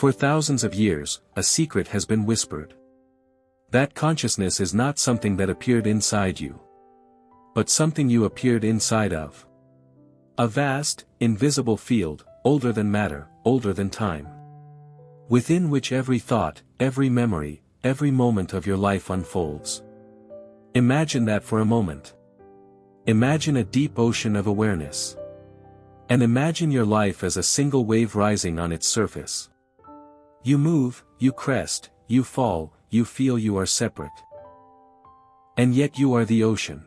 For thousands of years, a secret has been whispered. That consciousness is not something that appeared inside you, but something you appeared inside of. A vast, invisible field, older than matter, older than time, within which every thought, every memory, every moment of your life unfolds. Imagine that for a moment. Imagine a deep ocean of awareness. And imagine your life as a single wave rising on its surface. You move, you crest, you fall, you feel you are separate. And yet you are the ocean.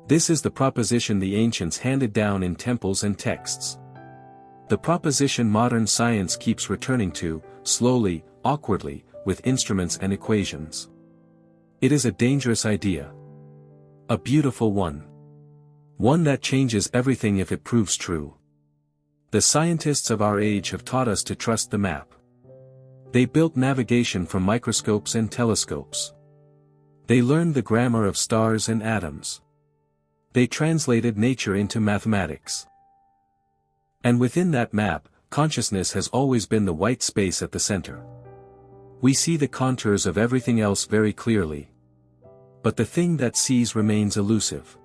This is the proposition the ancients handed down in temples and texts. The proposition modern science keeps returning to, slowly, awkwardly, with instruments and equations. It is a dangerous idea. A beautiful one. One that changes everything if it proves true. The scientists of our age have taught us to trust the map. They built navigation from microscopes and telescopes. They learned the grammar of stars and atoms. They translated nature into mathematics. And within that map, consciousness has always been the white space at the center. We see the contours of everything else very clearly. But the thing that sees remains elusive.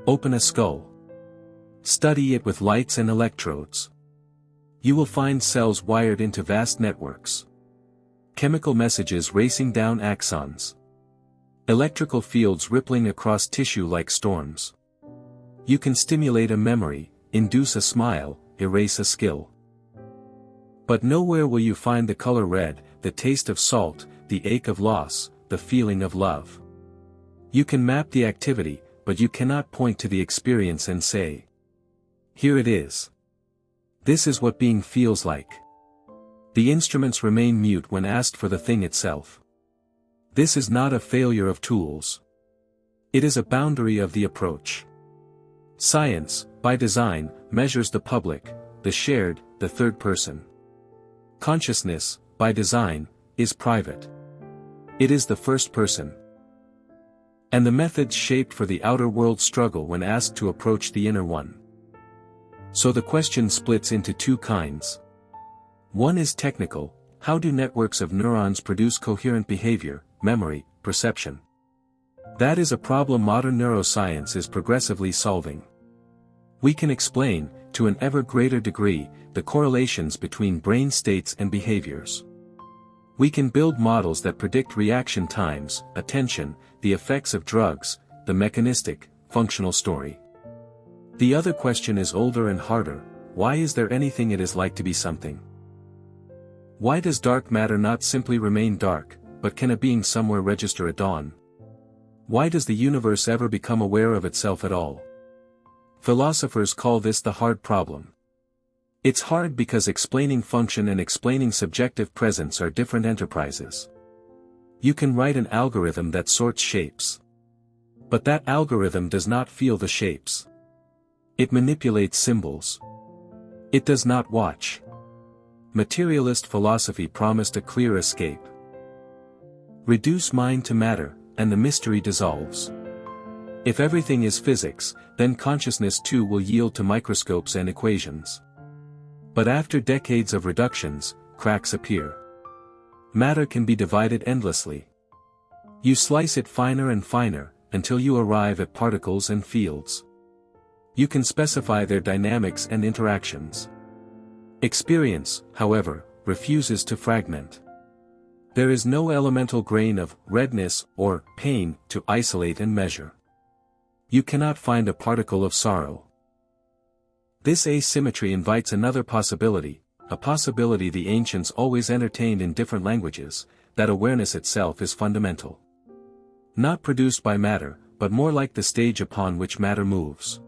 Open a skull. Study it with lights and electrodes. You will find cells wired into vast networks. Chemical messages racing down axons. Electrical fields rippling across tissue like storms. You can stimulate a memory, induce a smile, erase a skill. But nowhere will you find the color red, the taste of salt, the ache of loss, the feeling of love. You can map the activity, but you cannot point to the experience and say, here it is. This is what being feels like. The instruments remain mute when asked for the thing itself. This is not a failure of tools. It is a boundary of the approach. Science, by design, measures the public, the shared, the third person. Consciousness, by design, is private. It is the first person. And the methods shaped for the outer world struggle when asked to approach the inner one. So the question splits into two kinds. One is technical: how do networks of neurons produce coherent behavior, memory, perception? That is a problem modern neuroscience is progressively solving. We can explain, to an ever greater degree, the correlations between brain states and behaviors. We can build models that predict reaction times, attention, the effects of drugs, the mechanistic, functional story. The other question is older and harder: why is there anything it is like to be something? Why does dark matter not simply remain dark, but can a being somewhere register a dawn? Why does the universe ever become aware of itself at all? Philosophers call this the hard problem. It's hard because explaining function and explaining subjective presence are different enterprises. You can write an algorithm that sorts shapes. But that algorithm does not feel the shapes. It manipulates symbols. It does not watch. Materialist philosophy promised a clear escape. Reduce mind to matter, and the mystery dissolves. If everything is physics, then consciousness too will yield to microscopes and equations. But after decades of reductions, cracks appear. Matter can be divided endlessly. You slice it finer and finer, until you arrive at particles and fields. You can specify their dynamics and interactions. Experience, however, refuses to fragment. There is no elemental grain of redness or pain to isolate and measure. You cannot find a particle of sorrow. This asymmetry invites another possibility, a possibility the ancients always entertained in different languages, that awareness itself is fundamental. Not produced by matter, but more like the stage upon which matter moves.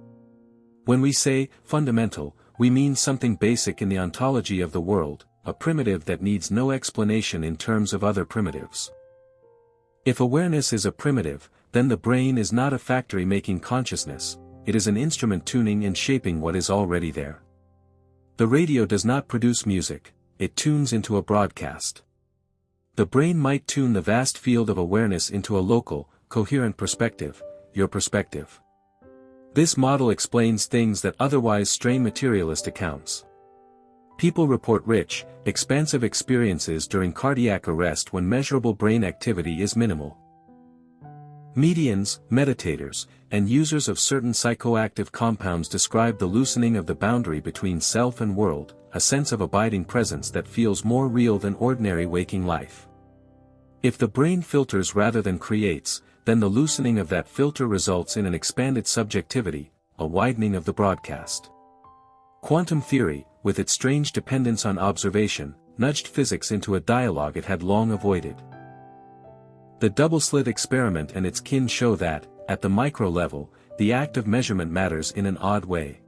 When we say fundamental, we mean something basic in the ontology of the world, a primitive that needs no explanation in terms of other primitives. If awareness is a primitive, then the brain is not a factory making consciousness, it is an instrument tuning and shaping what is already there. The radio does not produce music, it tunes into a broadcast. The brain might tune the vast field of awareness into a local, coherent perspective, your perspective. This model explains things that otherwise stray materialist accounts. People report rich, expansive experiences during cardiac arrest when measurable brain activity is minimal. Medians, meditators, and users of certain psychoactive compounds describe the loosening of the boundary between self and world, a sense of abiding presence that feels more real than ordinary waking life. If the brain filters rather than creates, then the loosening of that filter results in an expanded subjectivity, a widening of the broadcast. Quantum theory, with its strange dependence on observation, nudged physics into a dialogue it had long avoided. The double-slit experiment and its kin show that, at the micro level, the act of measurement matters in an odd way.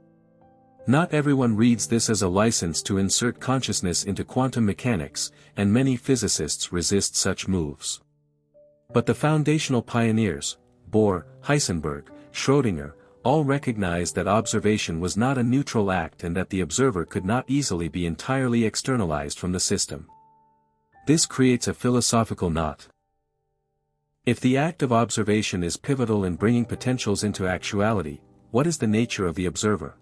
Not everyone reads this as a license to insert consciousness into quantum mechanics, and many physicists resist such moves. But the foundational pioneers, Bohr, Heisenberg, Schrödinger, all recognized that observation was not a neutral act and that the observer could not easily be entirely externalized from the system. This creates a philosophical knot. If the act of observation is pivotal in bringing potentials into actuality, what is the nature of the observer?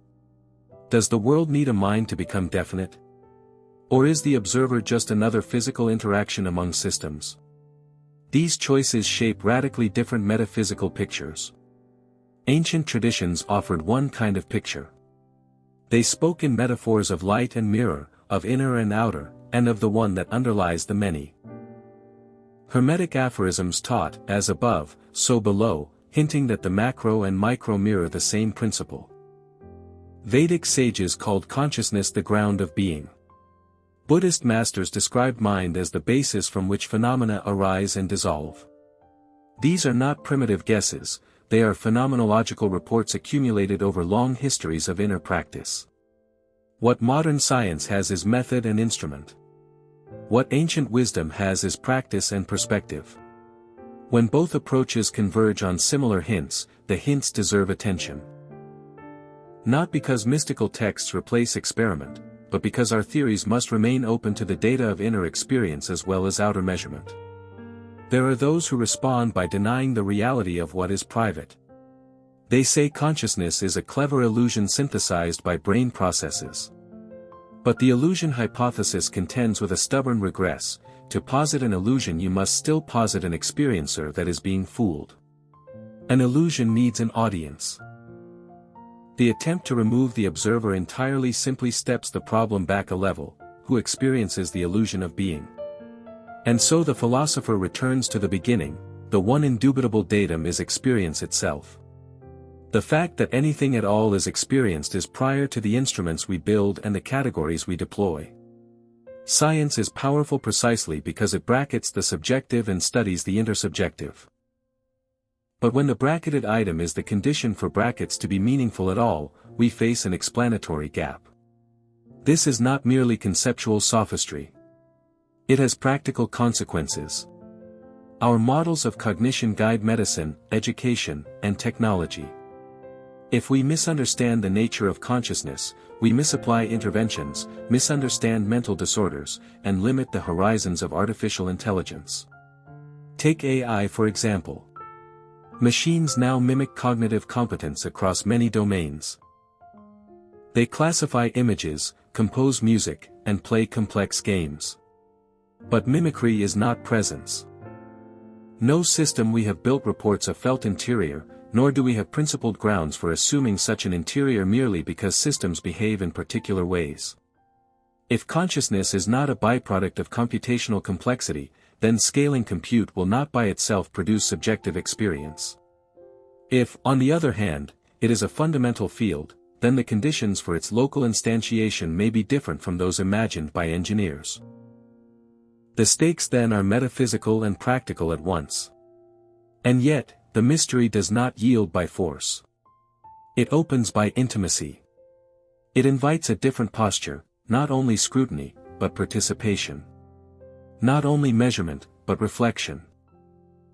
Does the world need a mind to become definite? Or is the observer just another physical interaction among systems? These choices shape radically different metaphysical pictures. Ancient traditions offered one kind of picture. They spoke in metaphors of light and mirror, of inner and outer, and of the one that underlies the many. Hermetic aphorisms taught, as above, so below, hinting that the macro and micro mirror the same principle. Vedic sages called consciousness the ground of being. Buddhist masters described mind as the basis from which phenomena arise and dissolve. These are not primitive guesses, they are phenomenological reports accumulated over long histories of inner practice. What modern science has is method and instrument. What ancient wisdom has is practice and perspective. When both approaches converge on similar hints, the hints deserve attention. Not because mystical texts replace experiment, but because our theories must remain open to the data of inner experience as well as outer measurement. There are those who respond by denying the reality of what is private. They say consciousness is a clever illusion synthesized by brain processes. But the illusion hypothesis contends with a stubborn regress: to posit an illusion you must still posit an experiencer that is being fooled. An illusion needs an audience. The attempt to remove the observer entirely simply steps the problem back a level: who experiences the illusion of being? And so the philosopher returns to the beginning: the one indubitable datum is experience itself. The fact that anything at all is experienced is prior to the instruments we build and the categories we deploy. Science is powerful precisely because it brackets the subjective and studies the intersubjective. But when the bracketed item is the condition for brackets to be meaningful at all, we face an explanatory gap. This is not merely conceptual sophistry. It has practical consequences. Our models of cognition guide medicine, education, and technology. If we misunderstand the nature of consciousness, we misapply interventions, misunderstand mental disorders, and limit the horizons of artificial intelligence. Take AI for example. Machines now mimic cognitive competence across many domains. They classify images, compose music, and play complex games. But mimicry is not presence. No system we have built reports a felt interior, nor do we have principled grounds for assuming such an interior merely because systems behave in particular ways. If consciousness is not a byproduct of computational complexity, then scaling compute will not by itself produce subjective experience. If, on the other hand, it is a fundamental field, then the conditions for its local instantiation may be different from those imagined by engineers. The stakes then are metaphysical and practical at once. And yet, the mystery does not yield by force. It opens by intimacy. It invites a different posture, not only scrutiny, but participation. Not only measurement, but reflection.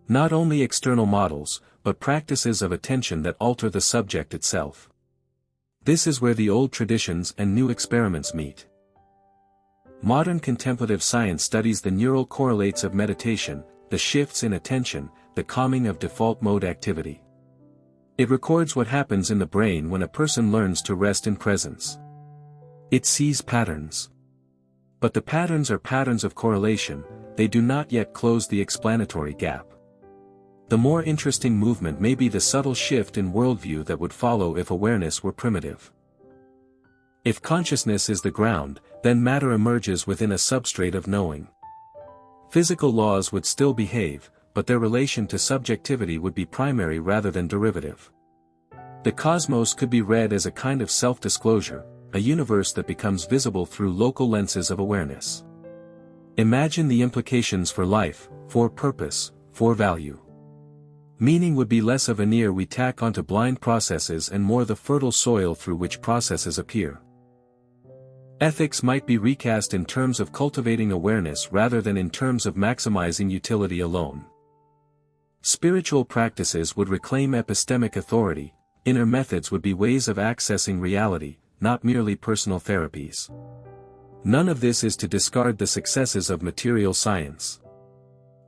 Not only external models, but practices of attention that alter the subject itself. This is where the old traditions and new experiments meet. Modern contemplative science studies the neural correlates of meditation, the shifts in attention, the calming of default mode activity. It records what happens in the brain when a person learns to rest in presence. It sees patterns. But the patterns are patterns of correlation, they do not yet close the explanatory gap. The more interesting movement may be the subtle shift in worldview that would follow if awareness were primitive. If consciousness is the ground, then matter emerges within a substrate of knowing. Physical laws would still behave, but their relation to subjectivity would be primary rather than derivative. The cosmos could be read as a kind of self-disclosure, a universe that becomes visible through local lenses of awareness. Imagine the implications for life, for purpose, for value. Meaning would be less a veneer we tack onto blind processes and more the fertile soil through which processes appear. Ethics might be recast in terms of cultivating awareness rather than in terms of maximizing utility alone. Spiritual practices would reclaim epistemic authority, inner methods would be ways of accessing reality, not merely personal therapies. None of this is to discard the successes of material science.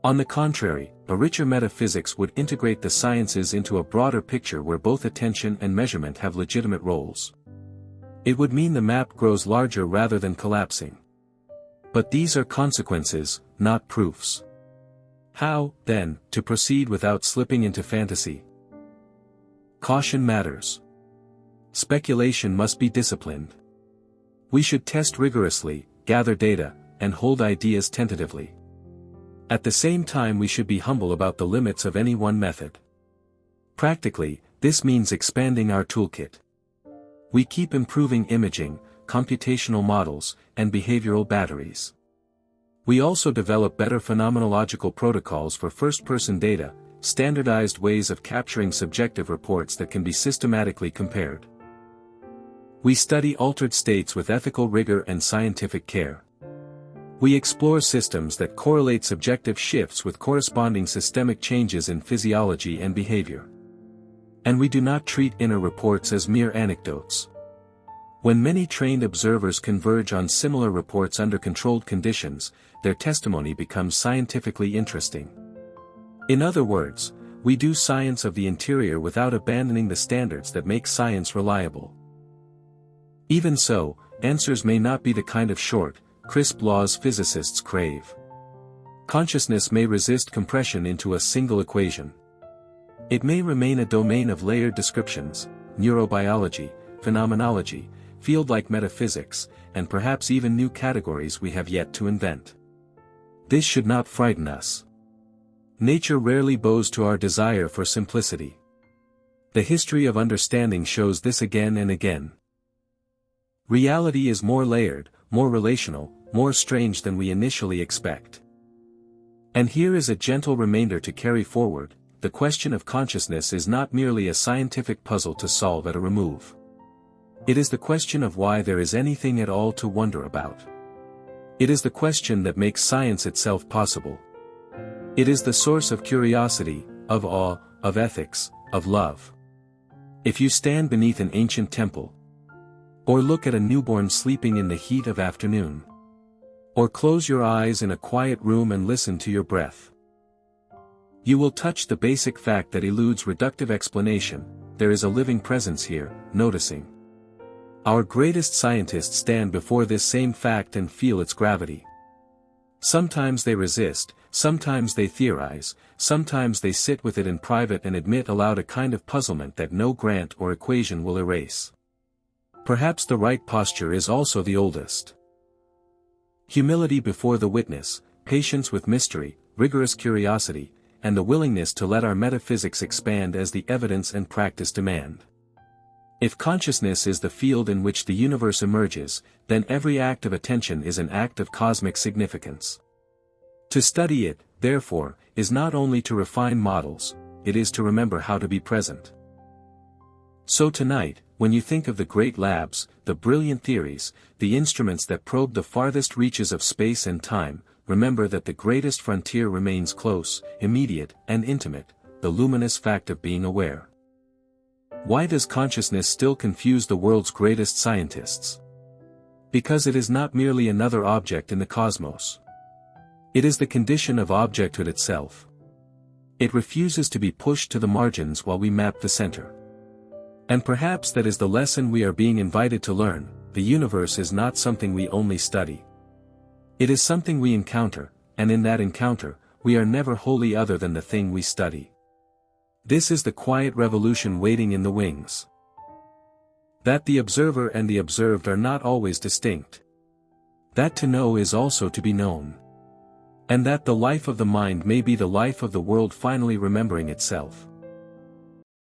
On the contrary, a richer metaphysics would integrate the sciences into a broader picture where both attention and measurement have legitimate roles. It would mean the map grows larger rather than collapsing. But these are consequences, not proofs. How, then, to proceed without slipping into fantasy? Caution matters. Speculation must be disciplined. We should test rigorously, gather data, and hold ideas tentatively. At the same time we should be humble about the limits of any one method. Practically, this means expanding our toolkit. We keep improving imaging, computational models, and behavioral batteries. We also develop better phenomenological protocols for first-person data, standardized ways of capturing subjective reports that can be systematically compared. We study altered states with ethical rigor and scientific care. We explore systems that correlate subjective shifts with corresponding systemic changes in physiology and behavior. And we do not treat inner reports as mere anecdotes. When many trained observers converge on similar reports under controlled conditions, their testimony becomes scientifically interesting. In other words, we do science of the interior without abandoning the standards that make science reliable. Even so, answers may not be the kind of short, crisp laws physicists crave. Consciousness may resist compression into a single equation. It may remain a domain of layered descriptions, neurobiology, phenomenology, field-like metaphysics, and perhaps even new categories we have yet to invent. This should not frighten us. Nature rarely bows to our desire for simplicity. The history of understanding shows this again and again. Reality is more layered, more relational, more strange than we initially expect. And here is a gentle reminder to carry forward: the question of consciousness is not merely a scientific puzzle to solve at a remove. It is the question of why there is anything at all to wonder about. It is the question that makes science itself possible. It is the source of curiosity, of awe, of ethics, of love. If you stand beneath an ancient temple, or look at a newborn sleeping in the heat of afternoon, or close your eyes in a quiet room and listen to your breath, you will touch the basic fact that eludes reductive explanation: there is a living presence here, noticing. Our greatest scientists stand before this same fact and feel its gravity. Sometimes they resist, sometimes they theorize, sometimes they sit with it in private and admit aloud a kind of puzzlement that no grant or equation will erase. Perhaps the right posture is also the oldest. Humility before the witness, patience with mystery, rigorous curiosity, and the willingness to let our metaphysics expand as the evidence and practice demand. If consciousness is the field in which the universe emerges, then every act of attention is an act of cosmic significance. To study it, therefore, is not only to refine models, it is to remember how to be present. So tonight, when you think of the great labs, the brilliant theories, the instruments that probe the farthest reaches of space and time, remember that the greatest frontier remains close, immediate, and intimate: the luminous fact of being aware. Why does consciousness still confuse the world's greatest scientists? Because it is not merely another object in the cosmos. It is the condition of objecthood itself. It refuses to be pushed to the margins while we map the center. And perhaps that is the lesson we are being invited to learn: the universe is not something we only study. It is something we encounter, and in that encounter, we are never wholly other than the thing we study. This is the quiet revolution waiting in the wings. That the observer and the observed are not always distinct. That to know is also to be known. And that the life of the mind may be the life of the world finally remembering itself.